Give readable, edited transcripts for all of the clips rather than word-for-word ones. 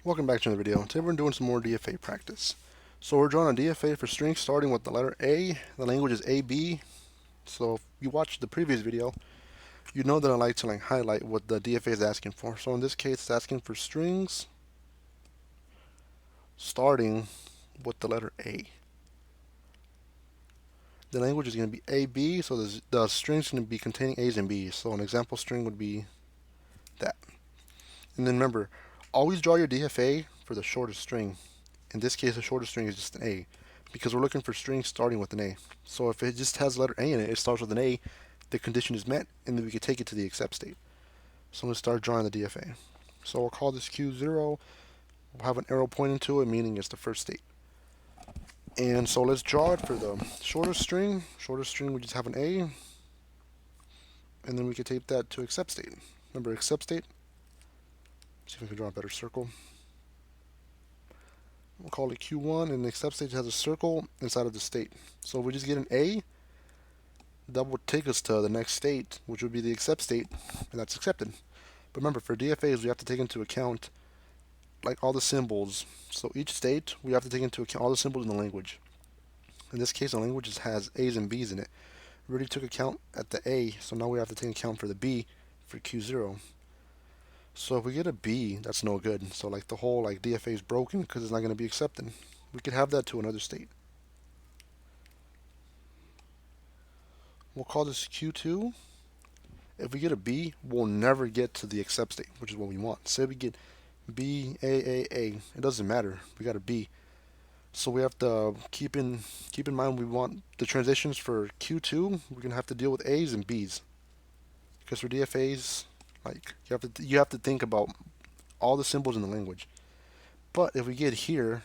Welcome back to the video. Today we're doing some more DFA practice. So we're drawing a DFA for strings starting with the letter A. The language is AB. So if you watched the previous video, you know that I like to highlight what the DFA is asking for. So in this case, it's asking for strings starting with the letter A. The language is going to be AB, so the string is going to be containing A's and B's. So an example string would be that. And then remember, always draw your DFA for the shortest string. In this case, the shortest string is just an A, because we're looking for strings starting with an A. So if it just has the letter A in it, it starts with an A, the condition is met, and then we can take it to the except state. So I'm going to start drawing the DFA. So we'll call this Q0. We'll have an arrow pointing to it, meaning it's the first state. And so let's draw it for the shortest string. Shortest string, we just have an A, and then we can take that to except state. Remember, except state. See if we can draw a better circle. We'll call it Q1, and the except state has a circle inside of the state. So if we just get an A, that would take us to the next state, which would be the except state, and that's accepted. But remember, for DFAs, we have to take into account all the symbols. So each state, we have to take into account all the symbols in the language. In this case, the language has A's and B's in it. We already took account at the A, so now we have to take account for the B for Q0. So if we get a B, that's no good. So the whole DFA is broken because it's not going to be accepted. We could have that to another state. We'll call this Q2. If we get a B, we'll never get to the except state, which is what we want. Say we get B, A. It doesn't matter. We got a B. So we have to keep in mind we want the transitions for Q2. We're going to have to deal with A's and B's. Because for DFAs, you have to think about all the symbols in the language. But if we get here,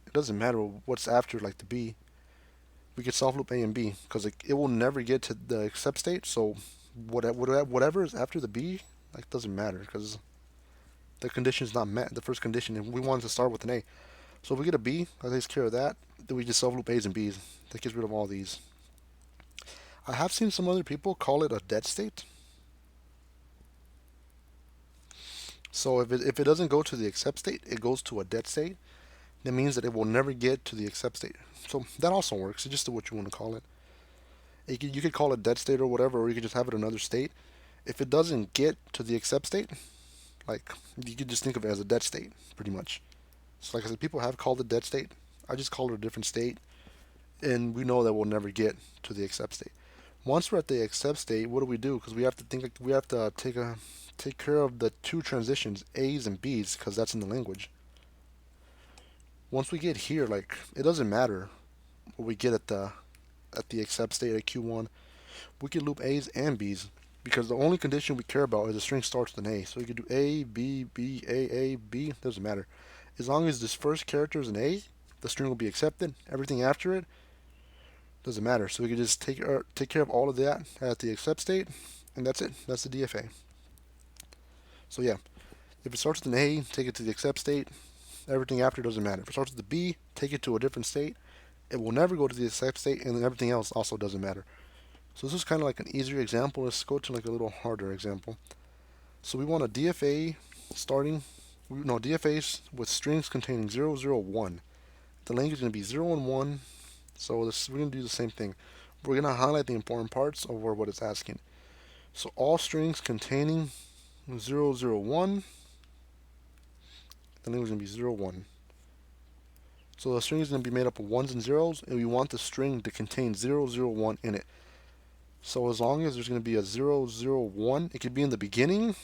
it doesn't matter what's after the B. We could soft loop A and B because it will never get to the except state. So whatever is after the B doesn't matter because the condition is not met. The first condition, and we wanted to start with an A. So if we get a B, that takes care of that. Then we just soft loop A's and B's. That gets rid of all these. I have seen some other people call it a dead state. So if it doesn't go to the except state, it goes to a dead state. That means that it will never get to the except state. So that also works. It's just what you want to call it. You could call it dead state or whatever, or you could just have it another state. If it doesn't get to the except state, you could just think of it as a dead state, pretty much. So like I said, people have called it dead state. I just call it a different state, and we know that we'll never get to the except state. Once we're at the except state, what do? Because we have to take care of the two transitions, A's and B's, because that's in the language. Once we get here, it doesn't matter what we get at the except state at Q1. We can loop A's and B's because the only condition we care about is the string starts with an A. So we could do A, B, B, A, B. Doesn't matter. As long as this first character is an A, the string will be accepted. Everything after it doesn't matter. So we can just take care of all of that at the except state, and that's it. That's the DFA. So yeah, if it starts with an A, take it to the except state. Everything after doesn't matter. If it starts with a B, take it to a different state. It will never go to the except state, and then everything else also doesn't matter. So this is kind of an easier example. Let's go to a little harder example. So we want a DFA DFAs with strings containing 0, 0, 1. The language is going to be 0 and 1. So we're going to do the same thing. We're going to highlight the important parts over what it's asking. So all strings containing 0, 0, 1. The language is going to be 0, 1. So the string is going to be made up of ones and zeros, and we want the string to contain 0, 0, 1 in it. So as long as there's going to be a 0, 0, 1, it could be in the beginning,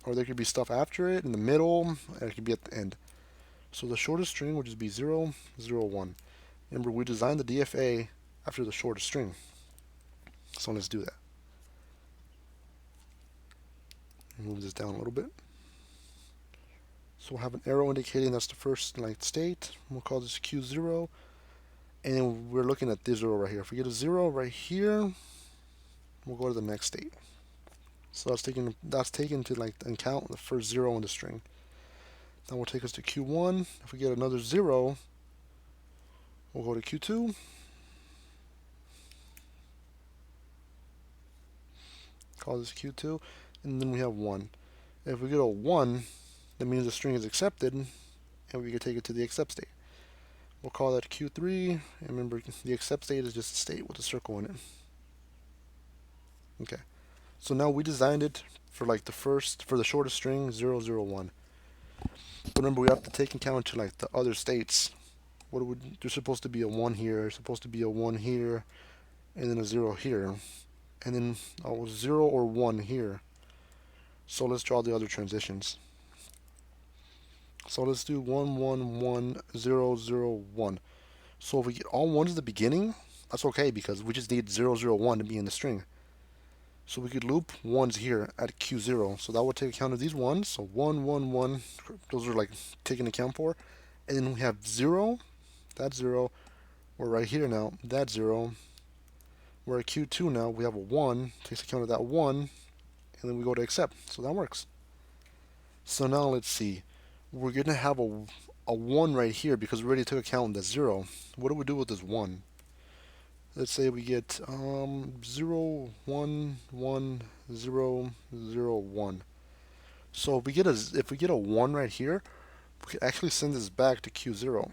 or there could be stuff after it, in the middle, and it could be at the end. So the shortest string would just be 0, 0, 1. Remember, we designed the DFA after the shortest string. So let's do that. Move this down a little bit. So we'll have an arrow indicating that's the first state. We'll call this Q0. And we're looking at this 0 right here. If we get a 0 right here, we'll go to the next state. So that's taken to account the first 0 in the string. That will take us to Q1. If we get another 0, we'll go to Q2. Call this Q2. And then we have 1. If we get a 1, that means the string is accepted, and we can take it to the accept state. We'll call that Q3, and remember the accept state is just a state with a circle in it. Okay, so now we designed it for like for the shortest string 001. But remember, we have to take account to like the other states. There's supposed to be a 1 here, there's supposed to be a 1 here, and then a 0 here, and then a 0 or 1 here. So let's draw the other transitions. So let's do 1, 1, 1, 0, 0, 1. So if we get all 1s at the beginning, that's okay because we just need 0, 0, 1 to be in the string. So we could loop 1s here at Q0. So that would take account of these 1s. So 1, 1, 1, those are like taken account for. And then we have 0, that's 0. We're right here now, that's 0. We're at Q2 now, we have a 1, takes account of that 1, and then we go to accept. So that works. So now let's see. We're going to have a 1 right here because we already took account of the 0. What do we do with this 1? Let's say we get 0, 1, 1, 0, 0, 1. So if we get a 1 right here, we can actually send this back to Q0.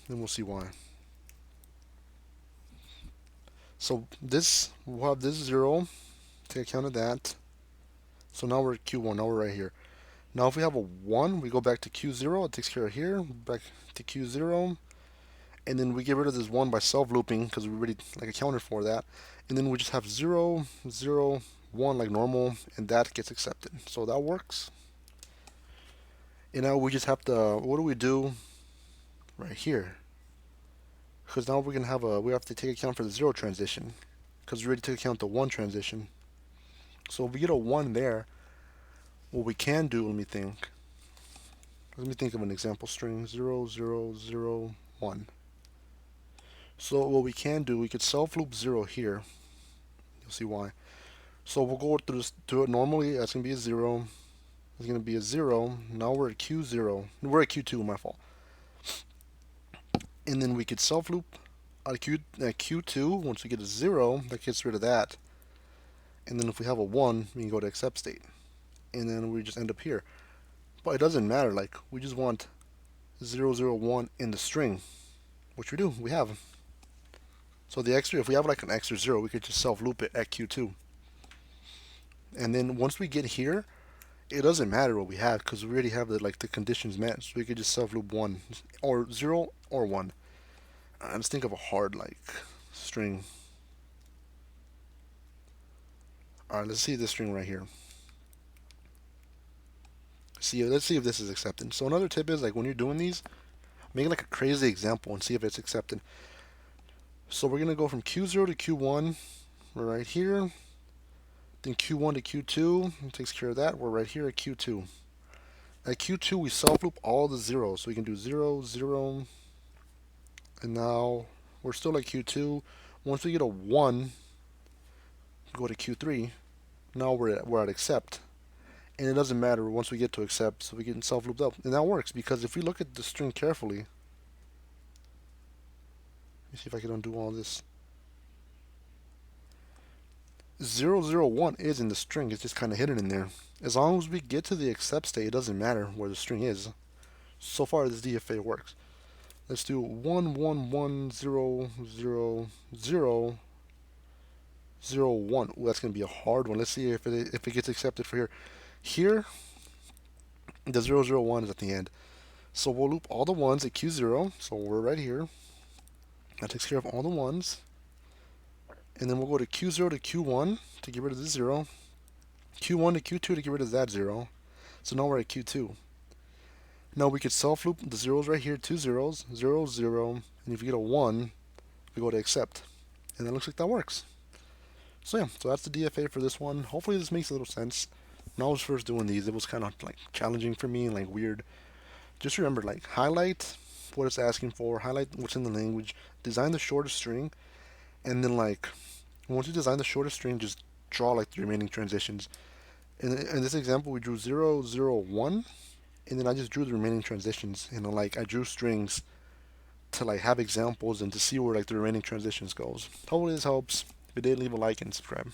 And we'll see why. So we'll have this 0, take account of that. So now we're at Q1, now we're right here. Now if we have a 1, we go back to Q0, it takes care of here, back to Q0, and then we get rid of this 1 by self-looping because we already like accounted for that, and then we just have 0, 0, 1 like normal, and that gets accepted. So that works. And now we just have to, what do we do right here? Because now we're going to have we have to take account for the 0 transition because we already took account the 1 transition. So if we get a 1 there, what we can do, let me think of an example string, 0, 0, 0, 1. So what we can do, we could self-loop 0 here. You'll see why. So we'll go through this, do it normally, that's going to be a 0. It's going to be a 0. Now we're at Q0. We're at Q2, my fault. And then we could self-loop at Q2. Once we get a 0, that gets rid of that. And then if we have a 1, we can go to accept state. And then we just end up here. But it doesn't matter, like, we just want 0, 0, 1 in the string, which we do, we have. So the extra, if we have like an extra 0, we could just self-loop it at Q2. And then once we get here, it doesn't matter what we have because we already have the conditions met. So we could just self-loop 1, or 0, or 1. Let's think of a hard string. Alright, let's see this string right here. Let's see if this is accepted. So another tip is, like, when you're doing these, make like a crazy example and see if it's accepted. So we're going to go from Q0 to Q1. We're right here. Then Q1 to Q2. It takes care of that. We're right here at Q2. At Q2, we self-loop all the zeros. So we can do 0, 0. And now we're still at Q2. Once we get a 1, we go to Q3. Now we're at accept. And it doesn't matter once we get to accept, so we get self-looped up. And that works because if we look at the string carefully, let me see if I can undo all this. 001 is in the string, it's just kind of hidden in there. As long as we get to the accept state, it doesn't matter where the string is. So far, this DFA works. Let's do 111000001. Ooh, that's going to be a hard one. Let's see if it gets accepted for here. Here, the 001 is at the end. So we'll loop all the 1s at Q0. So we're right here. That takes care of all the 1s. And then we'll go to Q0 to Q1 to get rid of the 0. Q1 to Q2 to get rid of that 0. So now we're at Q2. Now we could self-loop the zeros right here, 2 zeros, 0, 0. And if you get a 1, we go to accept. And that looks like that works. So yeah, so that's the DFA for this one. Hopefully this makes a little sense. When I was first doing these, it was kind of like challenging for me and like weird. Just remember, like, highlight what it's asking for, highlight what's in the language, design the shortest string, and then like once you design the shortest string, just draw like the remaining transitions. In this example, we drew 0, 0, 1, and then I just drew the remaining transitions. And like I drew strings to like have examples and to see where like the remaining transitions goes. Hopefully this helps. If it did, leave a like and subscribe.